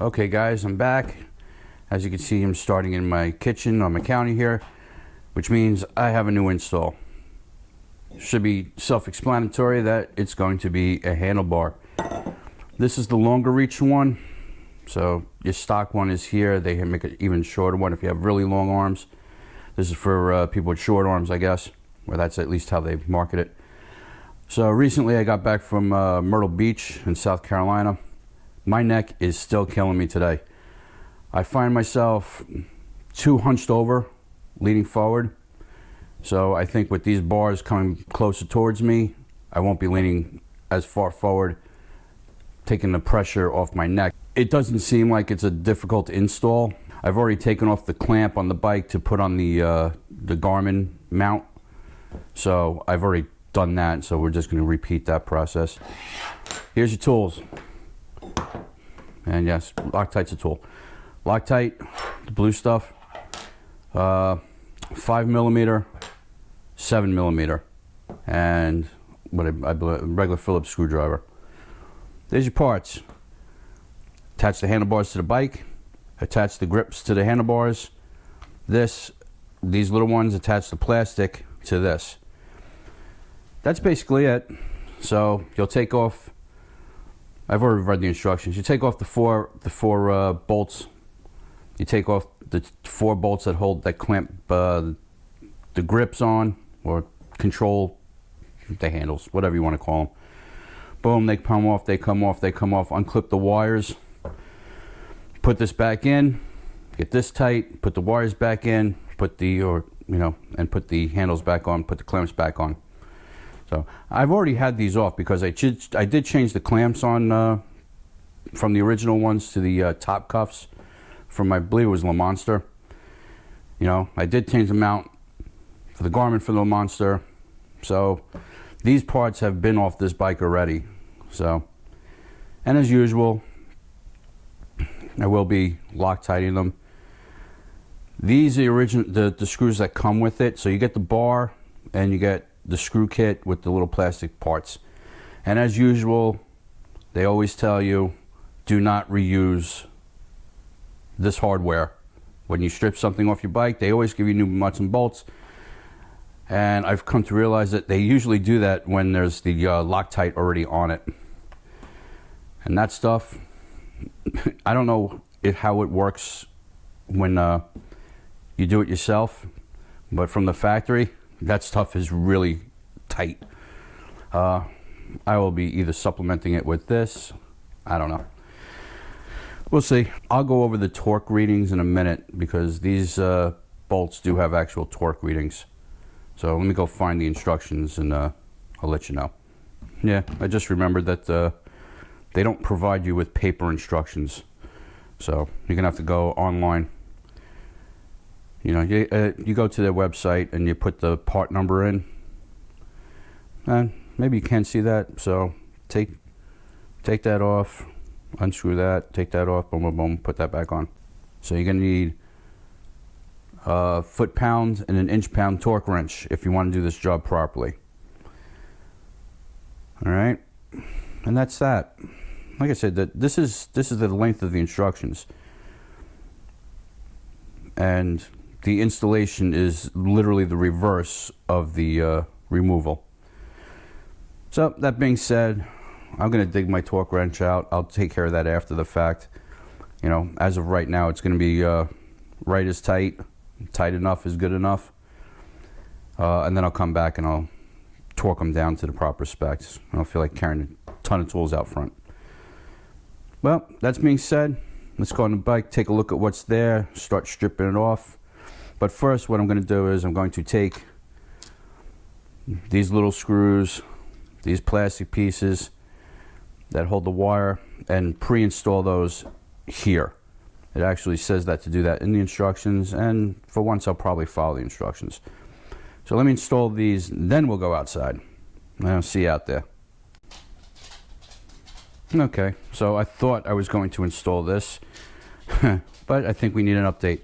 Okay guys, I'm back. As you can see, I'm starting in my kitchen on my counter here, which means I have a new install. Should be self-explanatory that it's going to be a handlebar. This is the longer reach one. So your stock one is here. They can make an even shorter one if you have really long arms. This is for people with short arms, I guess, or that's at least how they market it. So recently I got back from Myrtle Beach in South Carolina. My neck is still killing me today. I find myself too hunched over, leaning forward. So I think with these bars coming closer towards me, I won't be leaning as far forward, taking the pressure off my neck. It doesn't seem like it's a difficult install. I've already taken off the clamp on the bike to put on the Garmin mount. So I've already done that, so we're just going to repeat that process. Here's your tools. And yes, Loctite's a tool. Loctite, the blue stuff, 5mm, 7mm, and what I believe a regular Phillips screwdriver. There's your parts. Attach the handlebars to the bike. Attach the grips to the handlebars. These little ones attach the plastic to this. That's basically it. So you'll take off. I've already read the instructions. You take off the four bolts. You take off the 4 bolts that clamp the grips on or control the handles, whatever you want to call them. Boom, they come off, they come off, they come off. Unclip the wires. Put this back in. Get this tight. Put the wires back in. And put the handles back on. Put the clamps back on. So I've already had these off because I did change the clamps on from the original ones to the top cuffs from, I believe it was Le Monster. I did change the mount for the Garmin for the Monster. So these parts have been off this bike already. So, and as usual, I will be Loctiting them. These are the screws that come with it. So you get the bar and you get the screw kit with the little plastic parts. And as usual, they always tell you, do not reuse this hardware. When you strip something off your bike, they always give you new nuts and bolts. And I've come to realize that they usually do that when there's the Loctite already on it. And that stuff, I don't know how it works when you do it yourself, but from the factory, that stuff is really tight. I will be either supplementing it with this. I don't know. We'll see. I'll go over the torque readings in a minute because these bolts do have actual torque readings. So let me go find the instructions and I'll let you know. Yeah, I just remembered that they don't provide you with paper instructions. So you're going to have to go online. You go to their website and you put the part number in. And maybe you can see that. So take that off, unscrew that, take that off, boom, boom, boom, put that back on. So you're going to need a foot-pound and an inch-pound torque wrench if you want to do this job properly. All right, and that's that. Like I said, this is the length of the instructions, and the installation is literally the reverse of the removal. So that being said, I'm going to dig my torque wrench out. I'll take care of that after the fact. As of right now, it's going to be right as tight. Tight enough is good enough. And then I'll come back and I'll torque them down to the proper specs. I don't feel like carrying a ton of tools out front. Well, that's being said, let's go on the bike, take a look at what's there, start stripping it off. But first, what I'm going to do is I'm going to take these little screws, these plastic pieces that hold the wire, and pre-install those here. It actually says that to do that in the instructions, and for once I'll probably follow the instructions. So let me install these, then we'll go outside. I'll see you out there. Okay, so I thought I was going to install this, but I think we need an update.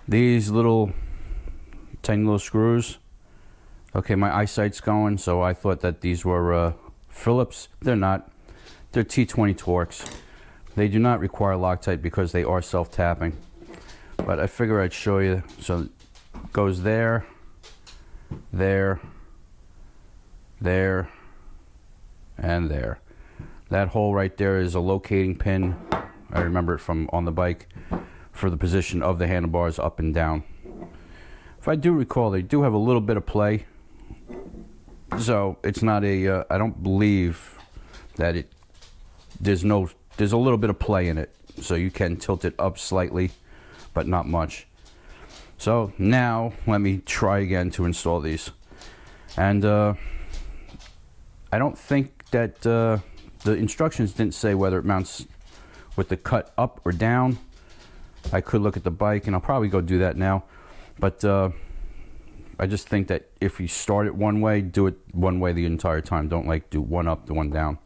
These little tiny little screws. Okay, my eyesight's going, so I thought that these were Phillips. They're not. They're T20 Torx. They do not require Loctite because they are self-tapping. But I figure I'd show you. So it goes there, there, there, and there. That hole right there is a locating pin. I remember it from on the bike for the position of the handlebars up and down. If I do recall, they do have a little bit of play. So it's not a, I don't believe that there's a little bit of play in it. So you can tilt it up slightly, but not much. So now let me try again to install these. And I don't think that the instructions didn't say whether it mounts with the cut up or down. I could look at the bike, and I'll probably go do that now. But I just think that if you start it one way, do it one way the entire time. Don't like do one up, the one down.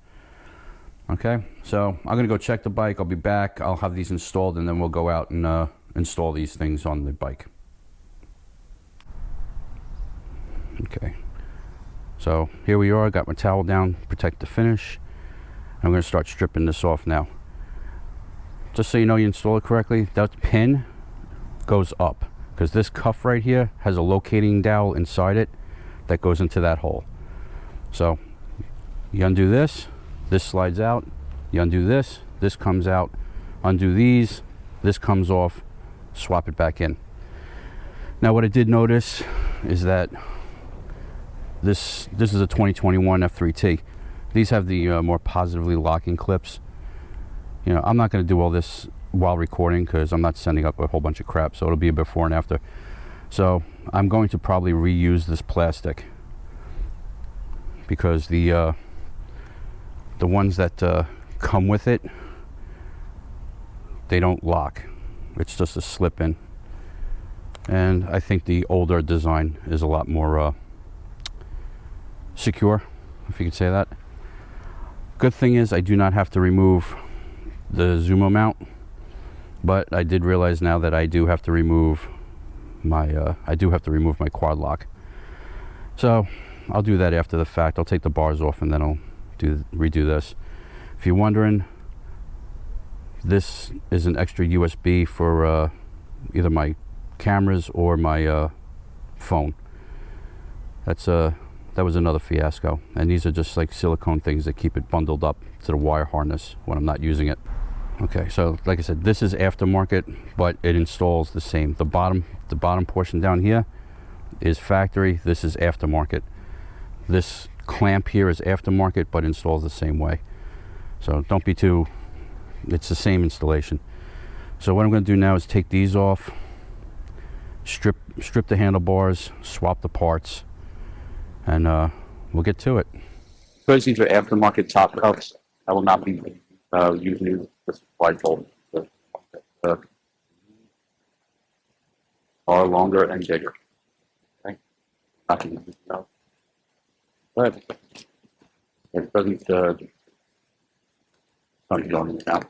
Okay, so I'm gonna go check the bike. I'll be back. I'll have these installed, and then we'll go out and install these things on the bike. Okay, so here we are. Got my towel down, protect the finish. I'm going to start stripping this off now. Just so you know you install it correctly, that pin goes up because this cuff right here has a locating dowel inside it that goes into that hole. So you undo this, this slides out. You undo this, this comes out. Undo these, this comes off, swap it back in. Now what I did notice is that this is a 2021 F3T. These have the more positively locking clips. You know, I'm not going to do all this while recording because I'm not sending up a whole bunch of crap, so it'll be a before and after. So I'm going to probably reuse this plastic because the ones that come with it, they don't lock. It's just a slip in. And I think the older design is a lot more secure, if you could say that. Good thing is I do not have to remove the Zumo mount, but I did realize now that I do have to remove my quad lock. So I'll do that after the fact. I'll take the bars off and then I'll redo this. If you're wondering, this is an extra USB for either my cameras or my phone. That was another fiasco, and these are just like silicone things that keep it bundled up to the wire harness when I'm not using it. Okay, so like I said, this is aftermarket, but it installs the same. The bottom portion down here is factory. This is aftermarket. This clamp here is aftermarket, but installs the same way. So don't be too, it's the same installation. So what I'm going to do now is take these off, strip the handlebars, swap the parts, and we'll get to it. Because these are aftermarket top cups, I will not be using the supply bolt. Are longer and bigger. Okay, not going to use those. But it doesn't not going now.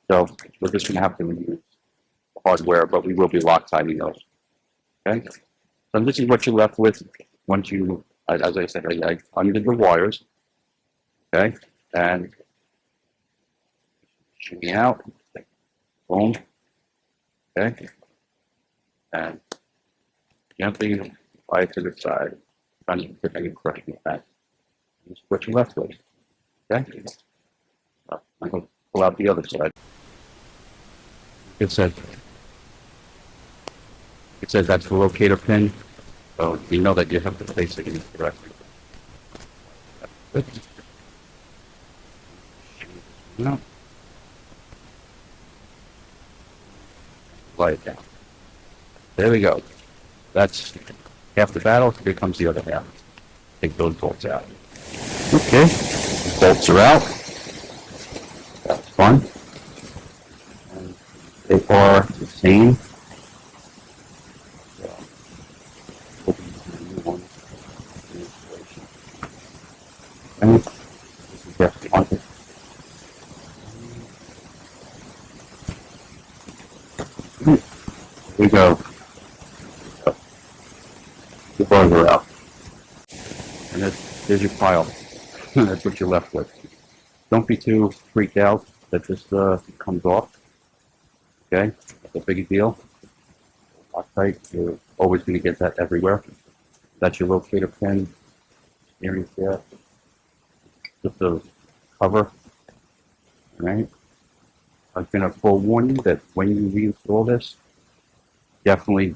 So we're just going to have to use hardware, but we will be Loctiting those. Okay, so this is what you're left with once you, as I said, I undid the wires. Okay, and shimmy out, boom. Okay, and gently apply it to the side, trying to get any crushing with that. This is what you're left with. Okay, so I'm going to pull out the other side. It says that's the locator pin, so you know that you have to place it in correctly. Good. No. Lay it down. There we go. That's half the battle. Here comes the other half. Take those bolts out. Okay. Bolts are out. That's fun. And they are the same. And this is just one. Here we go. The bars are out. And there's your pile. That's what you're left with. Don't be too freaked out that just comes off. Okay, that's a big deal. Loctite, you're always going to get that everywhere. That's your locator pin. Steering there. Just a cover. Right. I'm going to forewarn you that when you reinstall this, definitely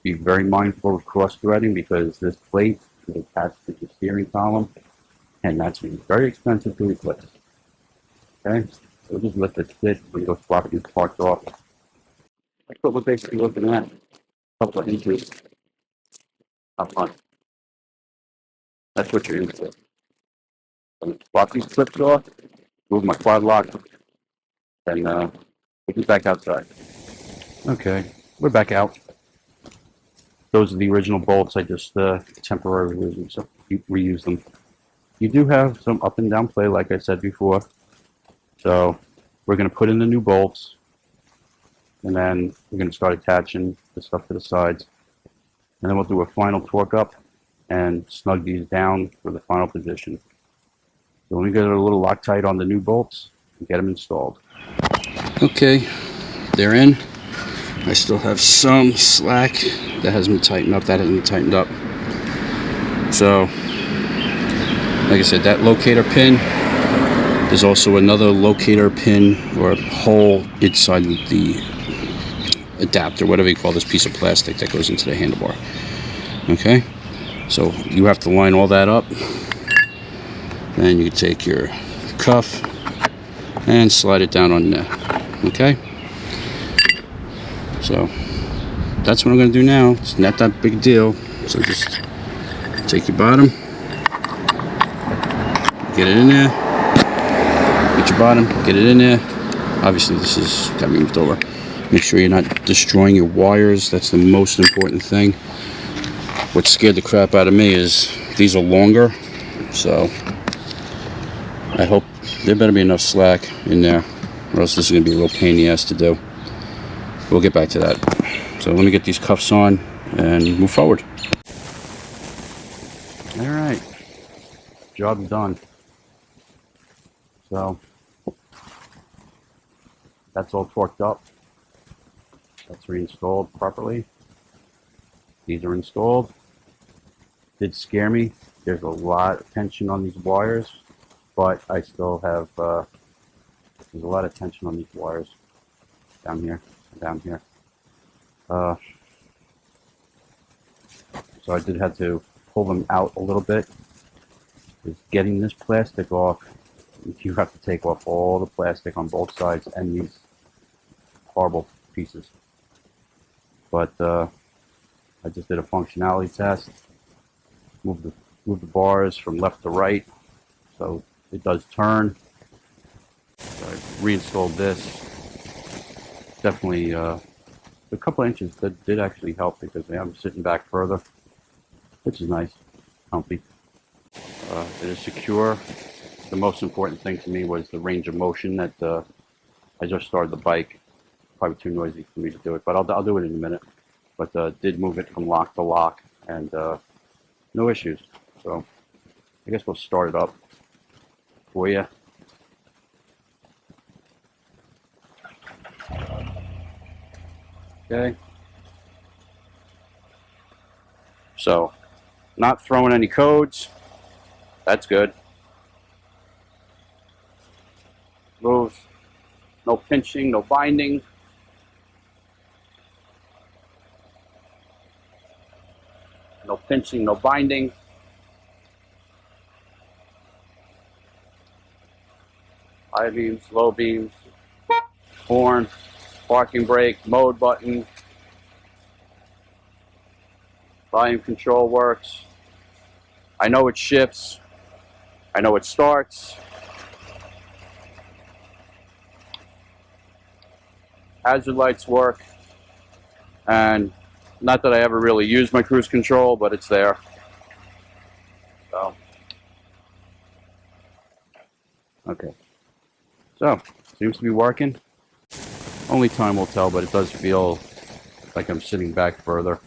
be very mindful of cross-threading, because this plate is attached to the steering column, and that's very expensive to replace. Okay, so just let it sit when you go swap these parts off. That's what we're basically looking at. A couple of inches up front. That's what you're in for. So swap these clips off, move my quad lock, and we'll be back outside. Okay, we're back out. Those are the original bolts. I just temporarily reuse them. You do have some up and down play, like I said before. So we're going to put in the new bolts, and then we're going to start attaching the stuff to the sides. And then we'll do a final torque up and snug these down for the final position. So let me get a little Loctite on the new bolts and get them installed. Okay, they're in. I still have some slack that hasn't been tightened up. That hasn't been tightened up. So, like I said, that locator pin, there's also another locator pin or hole inside the adapter, whatever you call this piece of plastic that goes into the handlebar. Okay, so you have to line all that up. Then you can take your cuff and slide it down on there. Okay, so that's what I'm going to do now. It's not that big a deal. So just take your bottom, get it in there, get your bottom, get it in there. Obviously this is got to be moved over. Make sure you're not destroying your wires. That's the most important thing. What scared the crap out of me is these are longer, so I hope there better be enough slack in there, or else this is going to be a real pain in the ass to do. We'll get back to that. So let me get these cuffs on and move forward. All right, job done. So that's all torqued up. That's reinstalled properly. These are installed. Did scare me. There's a lot of tension on these wires, but I still have, there's a lot of tension on these wires down here, down here. So I did have to pull them out a little bit. Just getting this plastic off, you have to take off all the plastic on both sides and these horrible pieces. But I just did a functionality test. Move the bars from left to right, so it does turn. So I reinstalled this. Definitely a couple of inches that did actually help, because I'm sitting back further, which is nice, comfy. It is secure. The most important thing to me was the range of motion. That I just started the bike. Probably too noisy for me to do it, but I'll do it in a minute. But did move it from lock to lock, and no issues. So I guess we'll start it up for you. Okay. So, not throwing any codes. That's good. Moves. No pinching, no binding. No pinching, no binding. High beams, low beams, horn, parking brake, mode button, volume control works. I know it shifts. I know it starts. Hazard lights work. And not that I ever really use my cruise control, but it's there. So, okay. So, seems to be working. Only time will tell, but it does feel like I'm sitting back further.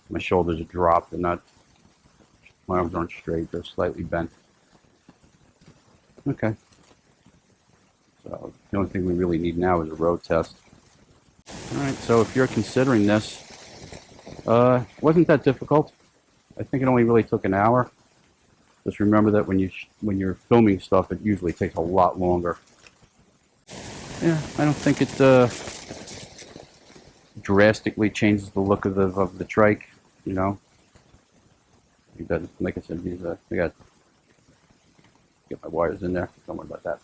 My shoulders are dropped and not, my arms aren't straight, they're slightly bent. Okay. So the only thing we really need now is a road test. All right, so if you're considering this, wasn't that difficult. I think it only really took an hour. Just remember that when you're filming stuff, it usually takes a lot longer. Yeah, I don't think it drastically changes the look of the trike. You know, it doesn't. Like I said, I got get my wires in there. Don't worry about that.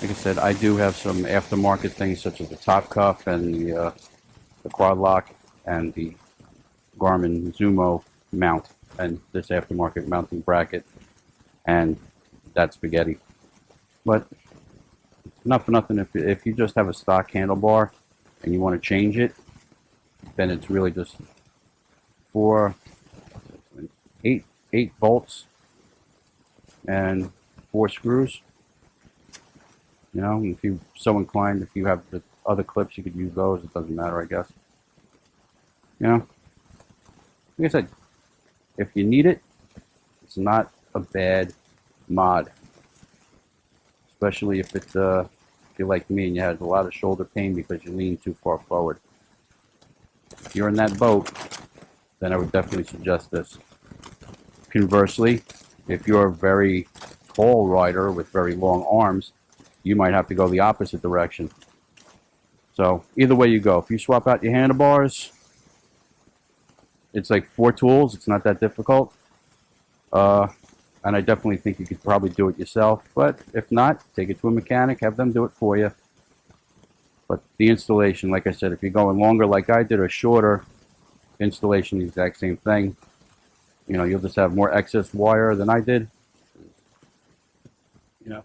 Like I said, I do have some aftermarket things such as the top cuff and the quad lock and the Garmin Zumo mount and this aftermarket mounting bracket and that spaghetti. But not for nothing, if you just have a stock handlebar and you want to change it, then it's really just eight bolts and 4 screws. You know, if you're so inclined, if you have the other clips, you could use those. It doesn't matter, I guess. You know, like I said, if you need it, it's not a bad mod. Especially if it's if you're like me and you had a lot of shoulder pain because you lean too far forward. If you're in that boat, then I would definitely suggest this. Conversely, if you're a very tall rider with very long arms, you might have to go the opposite direction. So either way you go, if you swap out your handlebars, it's like 4 tools. It's not that difficult. And I definitely think you could probably do it yourself. But if not, take it to a mechanic, have them do it for you. But the installation, like I said, if you're going longer like I did or shorter, installation, the exact same thing. You know, you'll just have more excess wire than I did. You know,